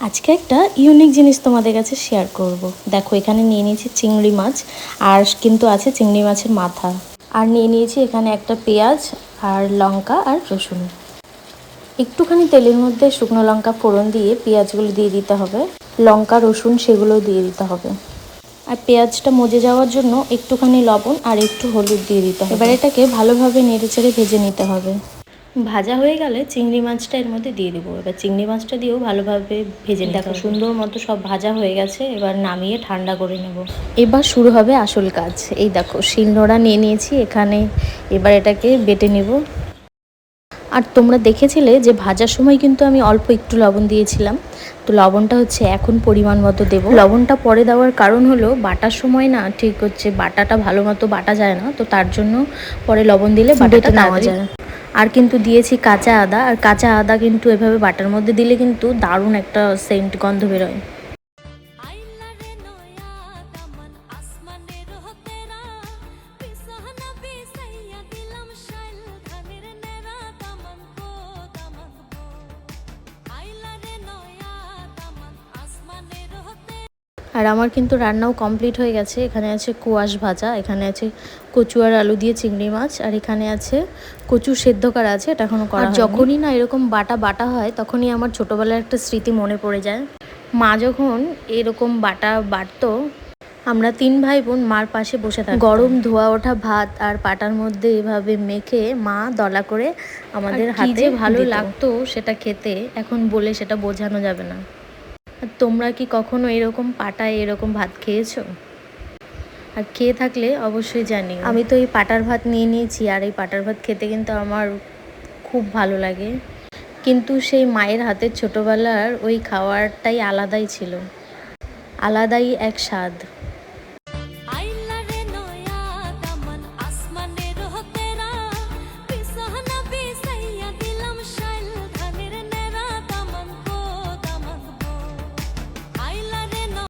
আজকে একটা ইউনিক জিনিস তোমাদের কাছে শেয়ার করব। দেখো এখানে নিয়ে নিয়েছি চিংড়ি মাছ, আর কিন্তু আছে চিংড়ি মাছের মাথা, আর নিয়ে নিয়েছি এখানে একটা পেঁয়াজ আর লঙ্কা আর রসুন। একটুখানি তেলের মধ্যে শুকনো লঙ্কা ফোড়ন দিয়ে পেঁয়াজগুলো দিয়ে দিতে হবে, লঙ্কা রসুন সেগুলো দিয়ে দিতে হবে, আর পেঁয়াজটা মজে যাওয়ার জন্য একটুখানি লবণ আর একটু হলুদ দিয়ে দিতে হবে। এবার এটাকে ভালোভাবে নেড়েচেড়ে ভেজে নিতে হবে। ভাজা হয়ে গেলে চিংড়ি মাছটা এর মধ্যে দিয়ে দেবো। এবার চিংড়ি মাছটা দিয়েও ভালোভাবে ভেজে নিতে হবে। সুন্দর মতো সব ভাজা হয়ে গেছে, এবার নামিয়ে ঠান্ডা করে নেব। এবার শুরু হবে আসল কাজ। এই দেখো শিলনোড়া নিয়ে নিয়েছি এখানে, এবার এটাকে বেটে নেব। আর তোমরা দেখেছিলে যে ভাজার সময় কিন্তু আমি অল্প একটু লবণ দিয়েছিলাম, তো লবণটা হচ্ছে এখন পরিমাণ মতো দেবো। লবণটা পরে দেওয়ার কারণ হলো বাটার সময় না ঠিক হচ্ছে বাটাটা ভালো মতো বাটা যায় না, তো তার জন্য পরে লবণ দিলে বাটাটা নেওয়া যায়। আর কিন্তু দিয়েছি কাঁচা আদা, আর কাঁচা আদা কিন্তু এভাবে বাটার মধ্যে দিলে কিন্তু দারুণ একটা সেন্ট গন্ধ বেরোয়। আর আমার কিন্তু রান্নাও কমপ্লিট হয়ে গেছে। এখানে আছে কোয়াশ ভাজা, এখানে আছে কচু আর আলু দিয়ে চিংড়ি মাছ, আর এখানে আছে কচু সেদ্ধ করা আছে, এটা এখনও করা হয়নি। যখনই না এরকম বাটা হয় তখনই আমার ছোটোবেলার একটা স্মৃতি মনে পড়ে যায়। মা যখন এরকম বাটতো, আমরা 3 ভাই বোন মার পাশে বসে থাকতাম। গরম ধোয়া ওঠা ভাত আর পাটার মধ্যে এভাবে মেখে মা দলা করে আমাদের হাতে ভালো লাগতো সেটা খেতে, এখন বলে সেটা বোঝানো যাবে না। তোমরা কি কখনো এরকম পাটায় এরকম ভাত খেয়েছো? আর খেয়ে থাকলে অবশ্যই জানিও। আমি তো এই পাটার ভাত নিয়ে নিয়েছি, আর এই পাটার ভাত খেতে কিন্তু আমার খুব ভালো লাগে। কিন্তু সেই মায়ের হাতের ছোটোবেলার ওই খাওয়ারটাই আলাদাই ছিল, আলাদাই এক স্বাদ।